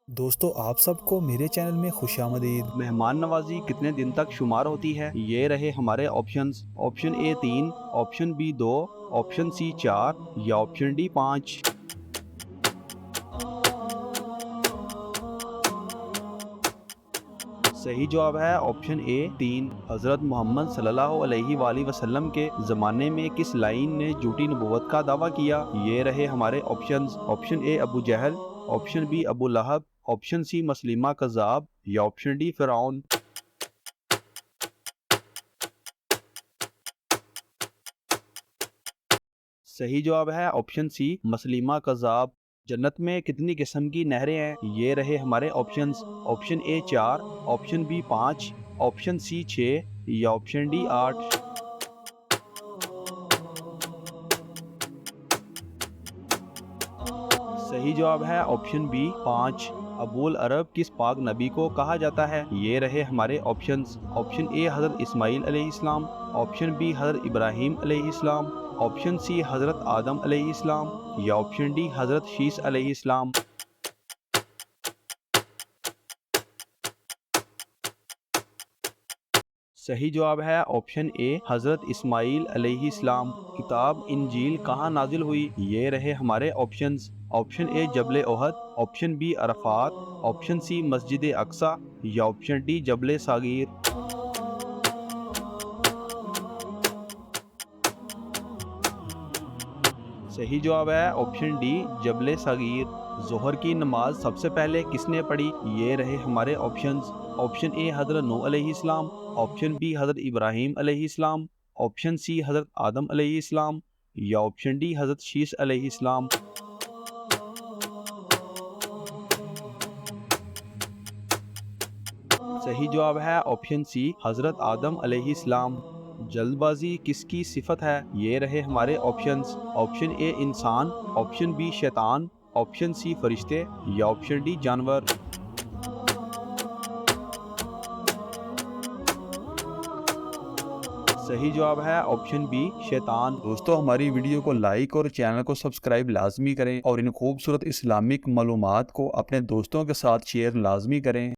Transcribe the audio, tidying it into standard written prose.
दोस्तों आप सबको मेरे चैनल में खुशामदीद। मेहमान नवाजी कितने दिन तक शुमार होती है? ये रहे हमारे options. Option A 3, option B 2, option C 4 या ऑप्शन डी 5। सही जवाब है ऑप्शन ए 3। हजरत मोहम्मद सल्लल्लाहु अलैहि वसल्लम के जमाने में किस लाइन ने झूठी नबूवत का दावा किया? ये रहे हमारे options. Option A Abu Jahl, option B Abu Lahab, option C Musaylima Kazzab या ऑप्शन डी फिरौन। सही जवाब है ऑप्शन सी मसलिमा कज़ाब। जन्नत में कितनी किस्म की नहरें हैं? ये रहे हमारे options. Option A 4, option B 5, option C 6 या ऑप्शन डी 8। सही जवाब है ऑप्शन बी 5। अबूल अरब किस पाक नबी को कहा जाता है? ये रहे हमारे ऑप्शंस। ऑप्शन ए हज़रत इस्माइल अलैहिस्सलाम, ऑप्शन बी हज़रत इब्राहीम अलैहिस्सलाम, ऑप्शन सी हज़रत आदम अलैहिस्सलाम या ऑप्शन डी हज़रत शीस अलैहिस्सलाम। सही जवाब है ऑप्शन ए हज़रत इस्माइल अलैहिस्सलाम। किताब इंजील कहाँ नाजिल हुई? ये रहे हमारे options. Option A Jabal Uhud, option B Arafat, option C Masjid Aqsa या ऑप्शन डी जबल सागीर। सही जवाब है ऑप्शन डी जबल सागीर। जोहर की नमाज सबसे पहले किसने पढ़ी? ये रहे हमारे ऑप्शंस। ऑप्शन ए हज़रत नूह अलैहिस्सलाम, ऑप्शन बी हज़रत इब्राहीम अलैहिस्सलाम, ऑप्शन सी हज़रत आदम अलैहिस्सलाम या ऑप्शन डी हज़रत शीस अलैहिस्सलाम। सही जवाब है ऑप्शन सी हज़रत आदम अलैहिस्सलाम। जल्दबाजी किसकी सिफत है? ये रहे हमारे ऑप्शंस। ऑप्शन ए इंसान, ऑप्शन बी शैतान, ऑप्शन सी फरिश्ते या ऑप्शन डी जानवर। सही जवाब है ऑप्शन बी शैतान। दोस्तों हमारी वीडियो को लाइक और चैनल को सब्सक्राइब लाजमी करें और इन खूबसूरत इस्लामिक मालूमात को अपने दोस्तों के साथ शेयर लाजमी करें।